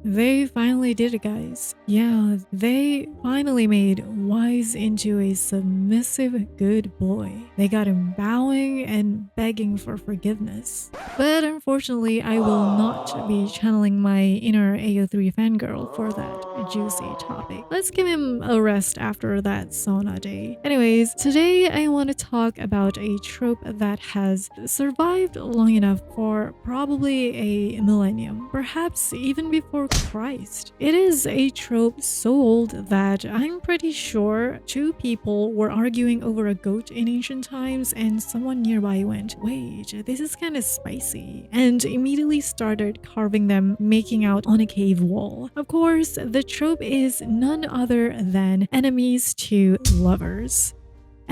They finally did it, guys. Yeah, they finally made Wise into a submissive good boy. They got him bowing and begging for forgiveness. But unfortunately, I will not be channeling my inner AO3 fangirl for that juicy topic. Let's give him a rest after that sauna day. Anyways, today I want to talk about a trope that has survived long enough for probably a millennium, perhaps even before Christ. It is a trope so old that I'm pretty sure two people were arguing over a goat in ancient times and someone nearby went, "Wait, this is kind of spicy," and immediately started carving them making out on a cave wall. Of course, the trope is none other than enemies to lovers.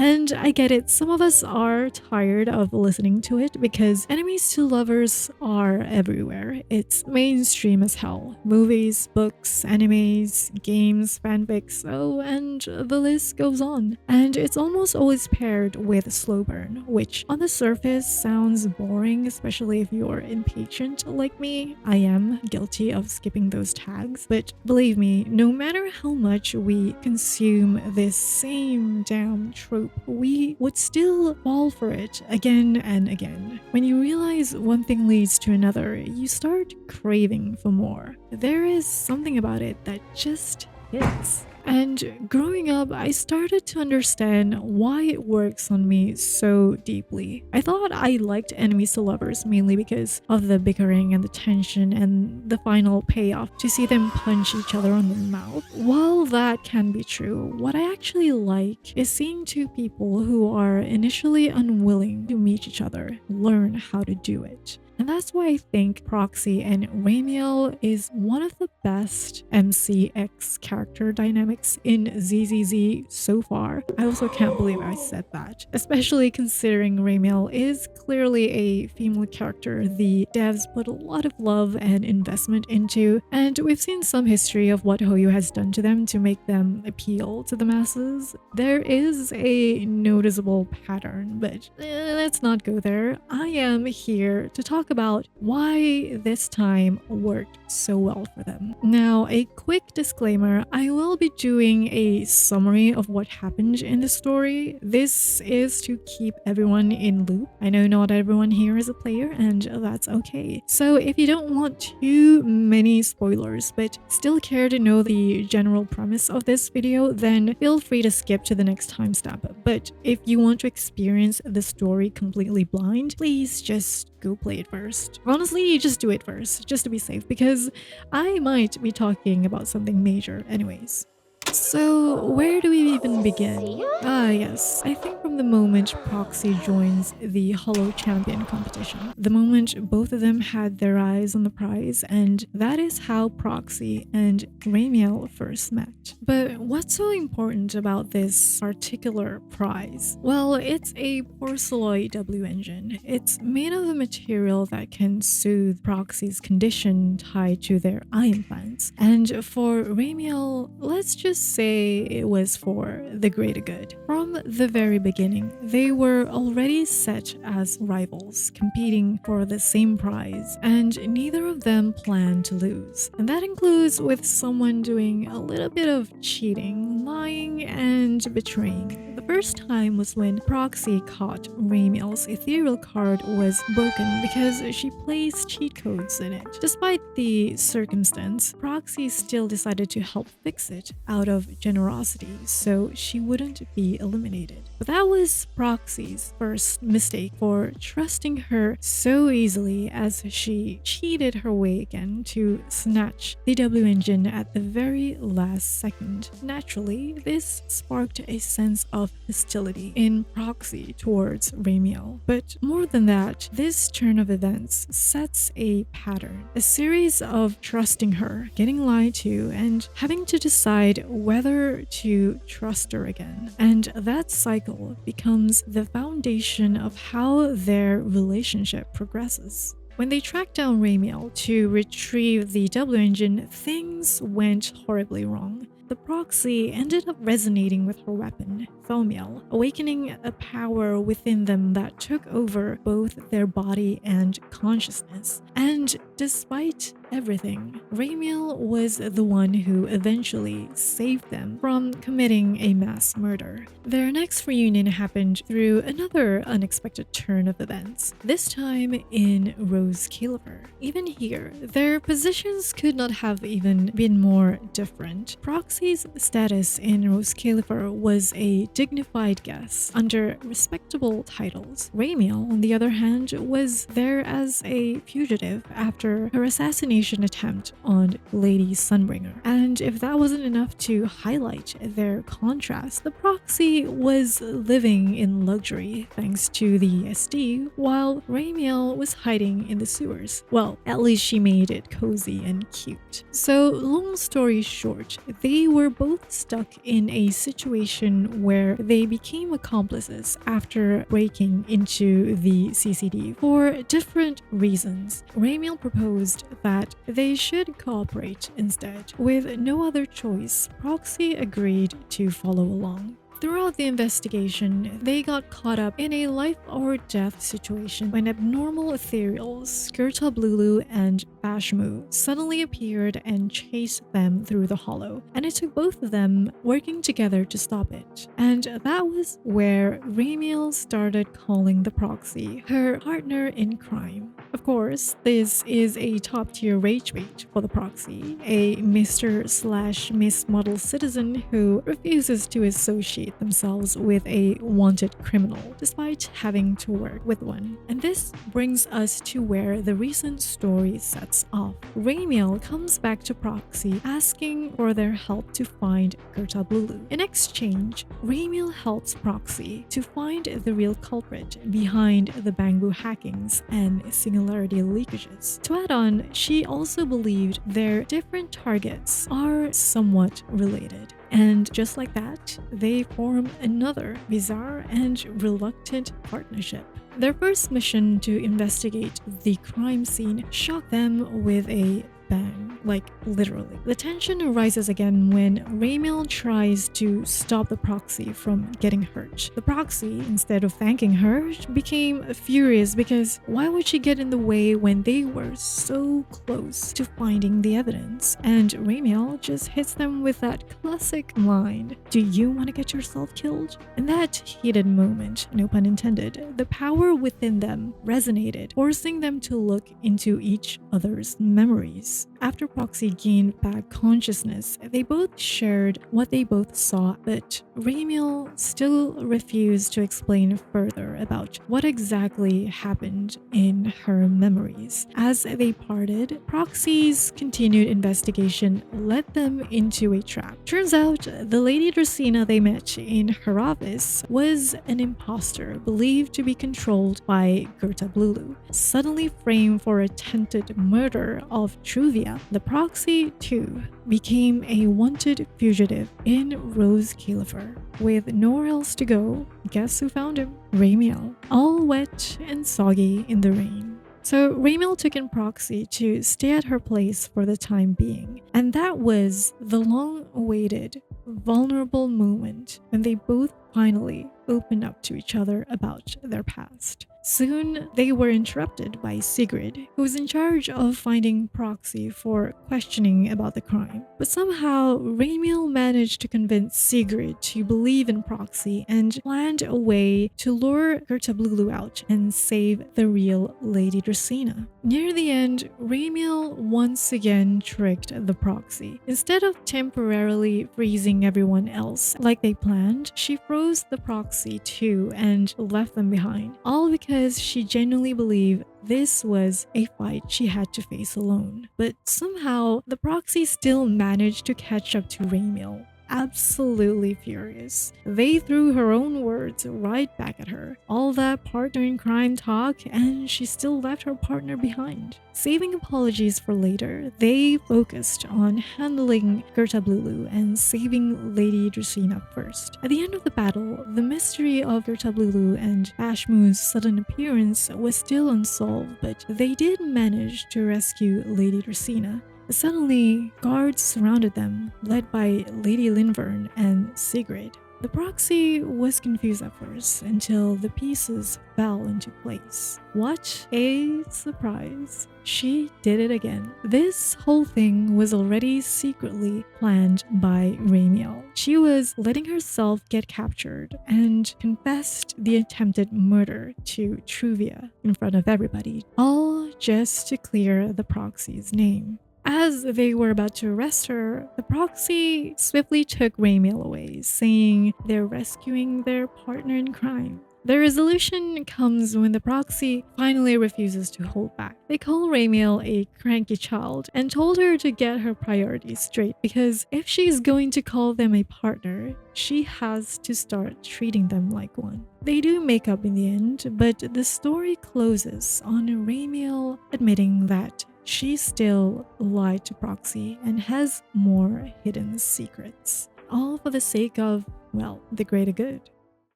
And I get it, some of us are tired of listening to it because enemies to lovers are everywhere. It's mainstream as hell. Movies, books, animes, games, fanfics, oh, and the list goes on. And it's almost always paired with slow burn, which on the surface sounds boring, especially if you're impatient like me. I am guilty of skipping those tags, but believe me, no matter how much we consume this same damn trope, we would still fall for it again and again. When you realize one thing leads to another, you start craving for more. There is something about it that just hits. And growing up, I started to understand why it works on me so deeply. I thought I liked enemies to lovers mainly because of the bickering and the tension and the final payoff to see them punch each other on the mouth. While that can be true, what I actually like is seeing two people who are initially unwilling to meet each other learn how to do it. And that's why I think Proxy and Remielle is one of the best MCX character dynamics in ZZZ so far. I also can't believe I said that, especially considering Remielle is clearly a female character the devs put a lot of love and investment into, and we've seen some history of what Hoyo has done to them to make them appeal to the masses. There is a noticeable pattern, but let's not go there. I am here to talk about why this time worked so well for them. Now, a quick disclaimer, I will be doing a summary of what happened in the story. This is to keep everyone in loop. I know not everyone here is a player, and that's okay. So if you don't want too many spoilers, but still care to know the general premise of this video, then feel free to skip to the next timestamp. But if you want to experience the story completely blind, please just go play it first. Honestly, you just do it first, just to be safe, because I might be talking about something major anyways. So, where do we even begin? Ah, yes. I think from the moment Proxy joins the Hollow Champion competition, the moment both of them had their eyes on the prize, and that is how Proxy and Remielle first met. But what's so important about this particular prize? Well, it's a porcelloid W engine. It's made of a material that can soothe Proxy's condition tied to their eye implants. And for Remielle, let's just say it was for the greater good. From the very beginning, they were already set as rivals, competing for the same prize, and neither of them planned to lose. And that includes with someone doing a little bit of cheating, lying, and betraying. The first time was when Proxy caught Remielle's ethereal card was broken because she placed cheat codes in it. Despite the circumstance, Proxy still decided to help fix it out of generosity so she wouldn't be eliminated. But that was Proxy's first mistake for trusting her so easily, as she cheated her way again to snatch the W engine at the very last second. Naturally, this sparked a sense of hostility in Proxy towards Remielle. But more than that, this turn of events sets a pattern, a series of trusting her, getting lied to, and having to decide whether to trust her again. And that cycle becomes the foundation of how their relationship progresses. When they tracked down Remielle to retrieve the W engine, things went horribly wrong. the proxy ended up resonating with her weapon, Thomiel, awakening a power within them that took over both their body and consciousness. And despite everything, Remielle was the one who eventually saved them from committing a mass murder. Their next reunion happened through another unexpected turn of events, this time in Rose Caliver. Even here, their positions could not have even been more different. Proxy's status in Rose Caliver was a dignified guest under respectable titles. Remielle, on the other hand, was there as a fugitive after her assassination attempt on Lady Sunbringer. And if that wasn't enough to highlight their contrast, the proxy was living in luxury thanks to the SD, while Remielle was hiding in the sewers. Well, at least she made it cozy and cute. So, long story short, they were both stuck in a situation where they became accomplices after breaking into the CCD for different reasons. Remielle proposed that they should cooperate instead. With no other choice, Proxy agreed to follow along. Throughout the investigation, they got caught up in a life or death situation when abnormal ethereals, Skirtablulu and Bashmu, suddenly appeared and chased them through the hollow, and it took both of them working together to stop it. And that was where Remielle started calling the proxy her partner in crime. Of course, this is a top-tier rage bait for the proxy, a Mr./Miss Model citizen who refuses to associate themselves with a wanted criminal, despite having to work with one. And this brings us to where the recent story sets off. Remielle comes back to Proxy asking for their help to find Skirtablulu. In exchange, Remielle helps Proxy to find the real culprit behind the Bangbu hackings and singularity leakages. To add on, she also believed their different targets are somewhat related. And just like that, they form another bizarre and reluctant partnership. Their first mission to investigate the crime scene shocked them with a bang, like literally. The tension arises again when Remielle tries to stop the proxy from getting hurt. The proxy, instead of thanking her, became furious because why would she get in the way when they were so close to finding the evidence? And Remielle just hits them with that classic line, "Do you want to get yourself killed?" In that heated moment, no pun intended, the power within them resonated, forcing them to look into each other's memories. After Proxy gained back consciousness, they both shared what they both saw, but Remielle still refused to explain further about what exactly happened in her memories. As they parted, Proxy's continued investigation led them into a trap. Turns out, the Lady Dracena they met in her office was an imposter believed to be controlled by Skirtablulu. Suddenly framed for attempted murder of Truvia, the proxy too became a wanted fugitive in Rose Caliver. With nowhere else to go, guess who found him? Remielle, all wet and soggy in the rain. So Remielle took in Proxy to stay at her place for the time being, and that was the long-awaited, vulnerable moment when they both finally opened up to each other about their past. Soon, they were interrupted by Sigrid, who was in charge of finding Proxy for questioning about the crime. But somehow, Remielle managed to convince Sigrid to believe in Proxy and planned a way to lure Skirtablulu out and save the real Lady Dracena. Near the end, Remielle once again tricked the Proxy. Instead of temporarily freezing everyone else like they planned, she froze the Proxy too and left them behind, all because she genuinely believed this was a fight she had to face alone. But somehow, the proxy still managed to catch up to Remielle. Absolutely furious. They threw her own words right back at her. All that partner in crime talk, and she still left her partner behind. Saving apologies for later, they focused on handling Skirtablulu and saving Lady Dracena first. At the end of the battle, the mystery of Skirtablulu and Bashmu's sudden appearance was still unsolved, but they did manage to rescue Lady Dracena. Suddenly, guards surrounded them, led by Lady Linvern and Sigrid. The proxy was confused at first until the pieces fell into place. What a surprise! She did it again. This whole thing was already secretly planned by Remielle. She was letting herself get captured and confessed the attempted murder to Truvia in front of everybody, all just to clear the proxy's name. As they were about to arrest her, the proxy swiftly took Remielle away, saying they're rescuing their partner in crime. The resolution comes when the proxy finally refuses to hold back. They call Remielle a cranky child and told her to get her priorities straight because if she's going to call them a partner, she has to start treating them like one. They do make up in the end, but the story closes on Remielle admitting that she still lied to Proxy and has more hidden secrets. All for the sake of, well, the greater good.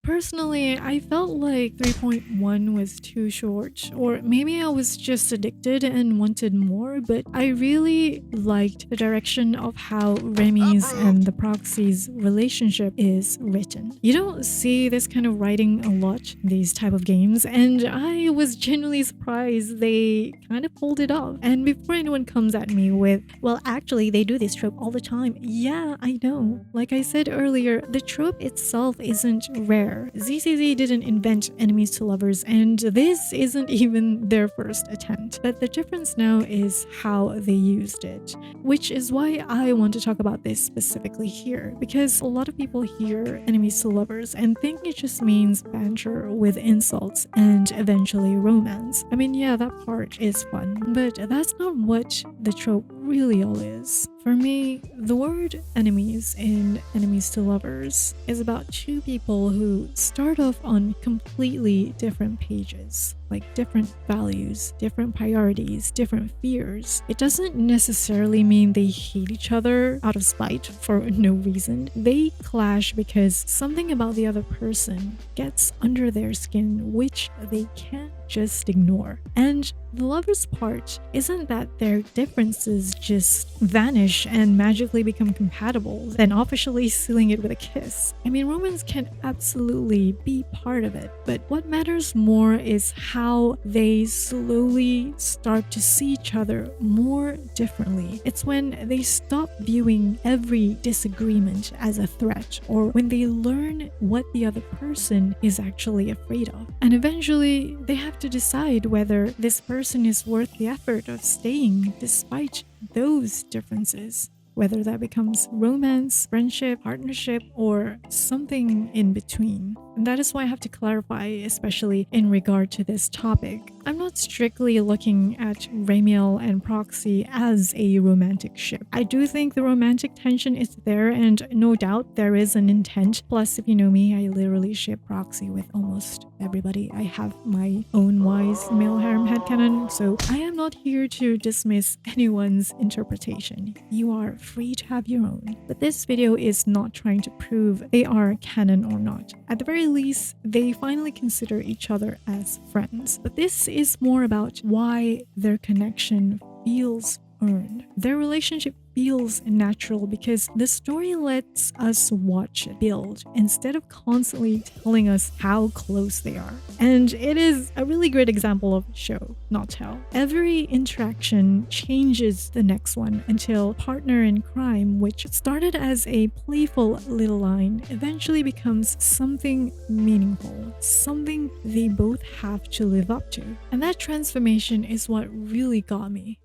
Personally, I felt like 3.1 was too short, or maybe I was just addicted and wanted more, but I really liked the direction of how Remy's and the proxy's relationship is written. You don't see this kind of writing a lot in these type of games, and I was genuinely surprised they kind of pulled it off. And before anyone comes at me with, well, actually, they do this trope all the time. Yeah, I know. Like I said earlier, the trope itself isn't rare. ZZZ didn't invent enemies to lovers, and this isn't even their first attempt. But the difference now is how they used it, which is why I want to talk about this specifically here, because a lot of people hear enemies to lovers and think it just means banter with insults and eventually romance. I mean, yeah, that part is fun, but that's not what the trope really all is. For me, the word enemies in Enemies to Lovers is about two people who start off on completely different pages, like different values, different priorities, different fears. It doesn't necessarily mean they hate each other out of spite for no reason. They clash because something about the other person gets under their skin, which they can't just ignore. And the lovers part isn't that their differences just vanish and magically become compatible, then officially sealing it with a kiss. I mean, romance can absolutely be part of it, but what matters more is how they slowly start to see each other more differently. It's when they stop viewing every disagreement as a threat, or when they learn what the other person is actually afraid of. And eventually, they have to decide whether this person is worth the effort of staying despite those differences. Whether that becomes romance, friendship, partnership, or something in between. And that is why I have to clarify, especially in regard to this topic. I'm not strictly looking at Remielle and Proxy as a romantic ship. I do think the romantic tension is there, and no doubt there is an intent. Plus, if you know me, I literally ship Proxy with almost everybody. I have my own wise male harem headcanon, so I am not here to dismiss anyone's interpretation. You are free to have your own. But this video is not trying to prove they are canon or not. At the very least, they finally consider each other as friends. But this is more about why their connection feels earned. Their relationship feels natural because the story lets us watch it build instead of constantly telling us how close they are. And it is a really great example of show, not tell. Every interaction changes the next one until partner in crime, which started as a playful little line, eventually becomes something meaningful, something they both have to live up to. And that transformation is what really got me.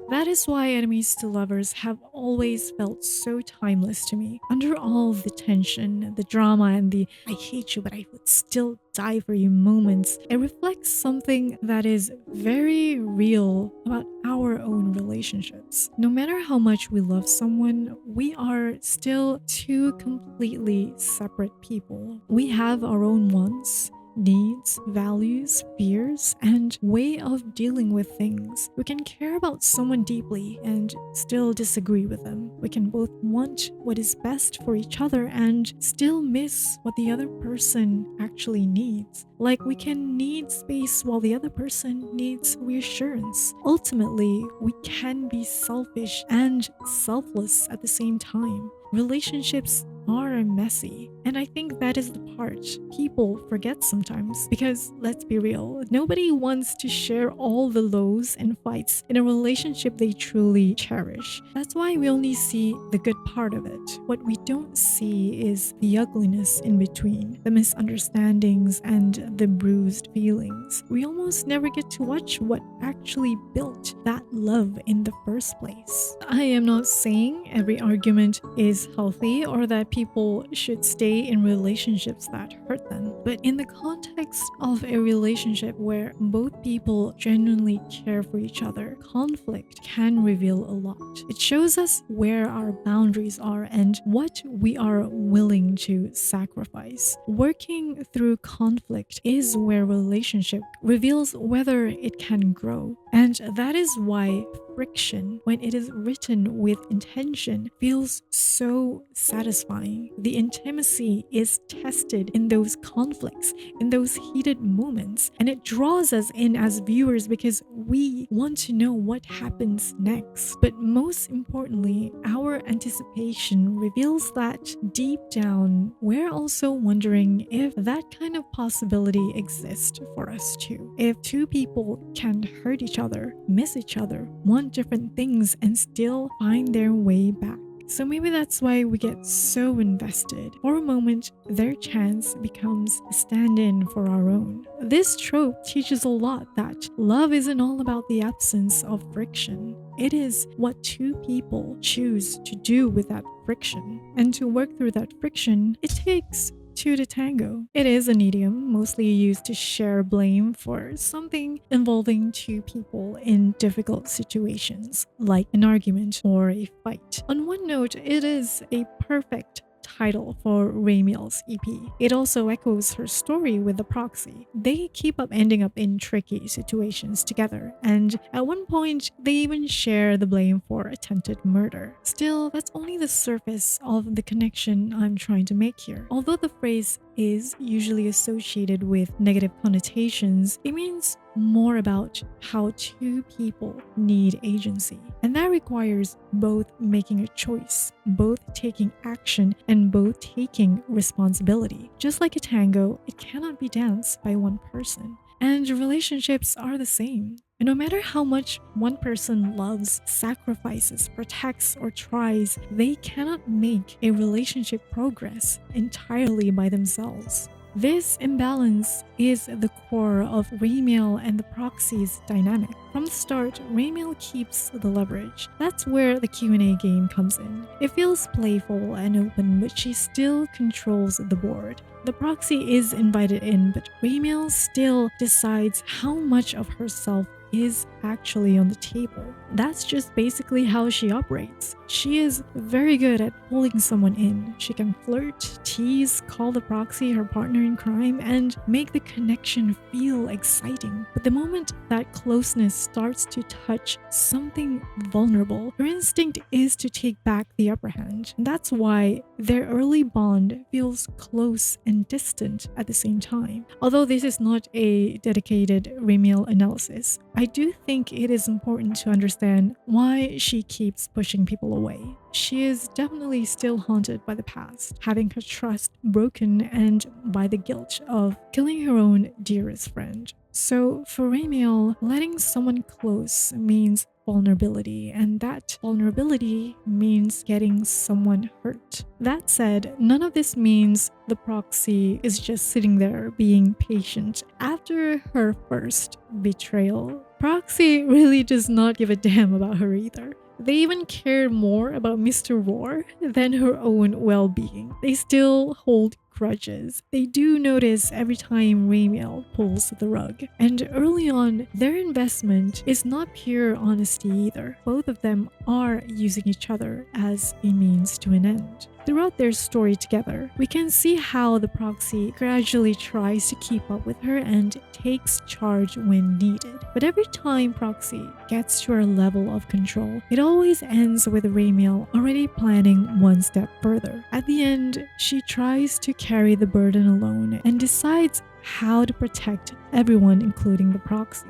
That is why Enemies to Lovers have always felt so timeless to me. Under all the tension, the drama, and the I hate you but I would still die for you moments, it reflects something that is very real about our own relationships. No matter how much we love someone, we are still two completely separate people. We have our own wants, needs, values, fears, and way of dealing with things. We can care about someone deeply and still disagree with them. We can both want what is best for each other and still miss what the other person actually needs. Like, we can need space while the other person needs reassurance. Ultimately, we can be selfish and selfless at the same time. Relationships are messy, and I think that is the part people forget sometimes, because let's be real, nobody wants to share all the lows and fights in a relationship they truly cherish. That's why we only see the good part of it. What we don't see is the ugliness in between, the misunderstandings and the bruised feelings. We almost never get to watch what actually built that love in the first place. I am not saying every argument is healthy or that people should stay in relationships that hurt them, but in the context of a relationship where both people genuinely care for each other, conflict can reveal a lot. It shows us where our boundaries are and what we are willing to sacrifice. Working through conflict is where relationship reveals whether it can grow, and that is why friction, when it is written with intention, feels so satisfying. The intimacy is tested in those conflicts, in those heated moments, and it draws us in as viewers because we want to know what happens next. But most importantly, our anticipation reveals that deep down, we're also wondering if that kind of possibility exists for us too. If two people can hurt each other, miss each other, want different things, and still find their way back. So maybe that's why we get so invested. For a moment, their chance becomes a stand-in for our own. This trope teaches a lot that love isn't all about the absence of friction. It is what two people choose to do with that friction. And to work through that friction, it takes two to tango. It is an idiom mostly used to share blame for something involving two people in difficult situations, like an argument or a fight. On one note, it is a perfect title for Remielle's EP. It also echoes her story with the Proxy. They keep up ending up in tricky situations together, and at one point, they even share the blame for attempted murder. Still, that's only the surface of the connection I'm trying to make here. Although the phrase is usually associated with negative connotations, it means more about how two people need agency. And that requires both making a choice, both taking action, and both taking responsibility. Just like a tango, it cannot be danced by one person. And relationships are the same. And no matter how much one person loves, sacrifices, protects, or tries, they cannot make a relationship progress entirely by themselves. This imbalance is the core of Remielle and the Proxy's dynamic. From the start, Remielle keeps the leverage. That's where the Q&A game comes in. It feels playful and open, but she still controls the board. The Proxy is invited in, but Remielle still decides how much of herself is actually on the table. That's just basically how she operates. She is very good at pulling someone in. She can flirt, tease, call the Proxy her partner in crime, and make the connection feel exciting. But the moment that closeness starts to touch something vulnerable, her instinct is to take back the upper hand. And that's why their early bond feels close and distant at the same time. Although this is not a dedicated Remielle analysis, I do think it is important to understand why she keeps pushing people away. She is definitely still haunted by the past, having her trust broken, and by the guilt of killing her own dearest friend. So for Remielle, letting someone close means vulnerability, and that vulnerability means getting someone hurt. That said, none of this means the Proxy is just sitting there being patient. After her first betrayal, Proxy really does not give a damn about her either. They even care more about Mr. Roar than her own well-being. They still hold grudges. They do notice every time Remielle pulls the rug. And early on, their investment is not pure honesty either. Both of them are using each other as a means to an end. Throughout their story together, we can see how the Proxy gradually tries to keep up with her and takes charge when needed. But every time Proxy gets to her level of control, it always ends with Remielle already planning one step further. At the end, she tries to carry the burden alone and decides how to protect everyone, including the Proxy.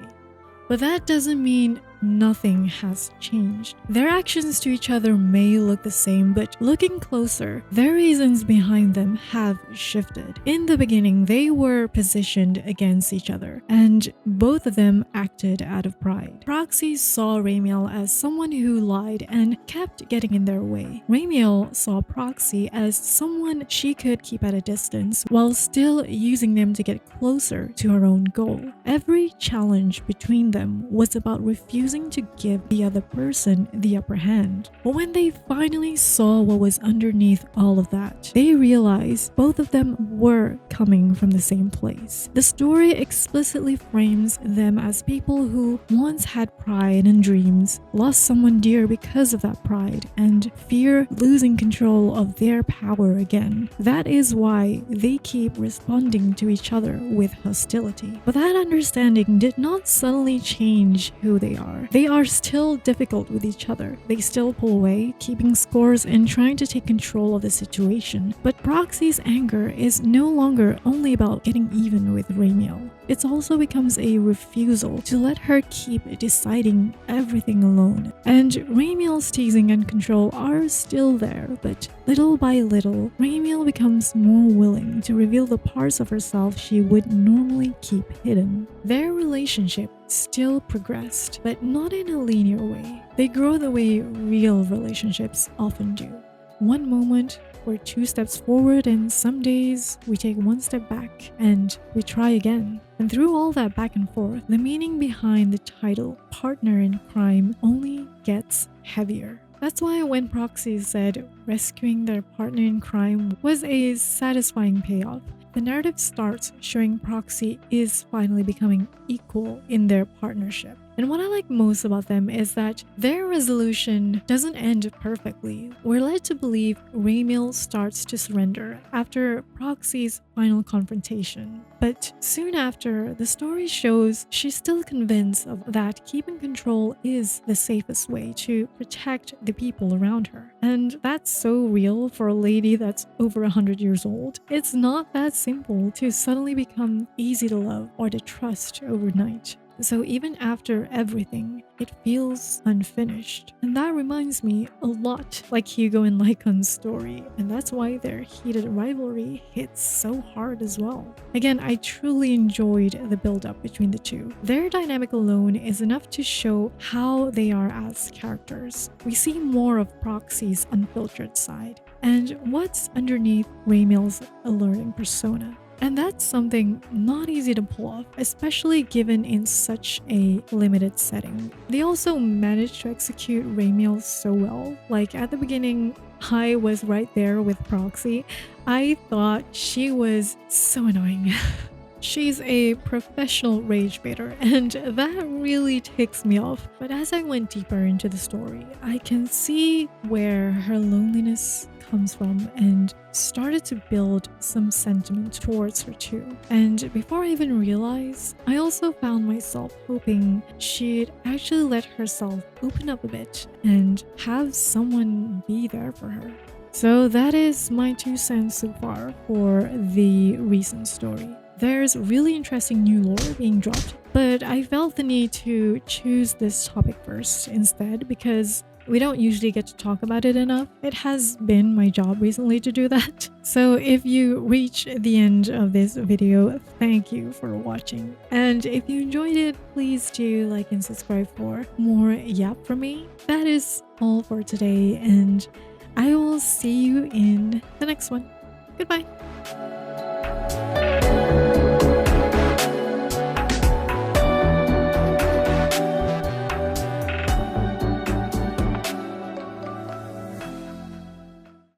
But that doesn't mean nothing has changed. Their actions to each other may look the same, but looking closer, their reasons behind them have shifted. In the beginning, they were positioned against each other, and both of them acted out of pride. Proxy saw Remielle as someone who lied and kept getting in their way. Remielle saw Proxy as someone she could keep at a distance while still using them to get closer to her own goal. Every challenge between them was about refusing to give the other person the upper hand. But when they finally saw what was underneath all of that, they realized both of them were coming from the same place. The story explicitly frames them as people who once had pride and dreams, lost someone dear because of that pride, and fear losing control of their power again. That is why they keep responding to each other with hostility. But that understanding did not suddenly change who they are. They are still difficult with each other. They still pull away, keeping scores and trying to take control of the situation. But Proxy's anger is no longer only about getting even with Remielle. It also becomes a refusal to let her keep deciding everything alone. And Remielle's teasing and control are still there, but little by little, Remielle becomes more willing to reveal the parts of herself she would normally keep hidden. Their relationship still progressed, but not in a linear way. They grow the way real relationships often do. One moment, we're 2 steps forward, and some days we take 1 step back and we try again. And through all that back and forth, the meaning behind the title, Partner in Crime, only gets heavier. That's why when Proxy said rescuing their partner in crime was a satisfying payoff, the narrative starts showing Proxy is finally becoming equal in their partnership. And what I like most about them is that their resolution doesn't end perfectly. We're led to believe Remielle starts to surrender after Proxy's final confrontation. But soon after, the story shows she's still convinced that keeping control is the safest way to protect the people around her. And that's so real for a lady that's over 100 years old. It's not that simple to suddenly become easy to love or to trust overnight. So even after everything, it feels unfinished. And that reminds me a lot like Hugo and Lycon's story, and that's why their heated rivalry hits so hard as well. Again, I truly enjoyed the build-up between the two. Their dynamic alone is enough to show how they are as characters. We see more of Proxy's unfiltered side, and what's underneath Remielle's alluring persona. And that's something not easy to pull off, especially given in such a limited setting. They also managed to execute Remielle so well. Like at the beginning, I was right there with Proxy. I thought she was so annoying. She's a professional rage baiter, and that really ticks me off. But as I went deeper into the story, I can see where her loneliness comes from and started to build some sentiment towards her too. And before I even realized, I also found myself hoping she'd actually let herself open up a bit and have someone be there for her. So that is my 2 cents so far for the recent story. There's really interesting new lore being dropped, but I felt the need to choose this topic first instead because we don't usually get to talk about it enough. It has been my job recently to do that. So if you reach the end of this video, thank you for watching. And if you enjoyed it, please do like and subscribe for more yap from me. That is all for today, and I will see you in the next one. Goodbye.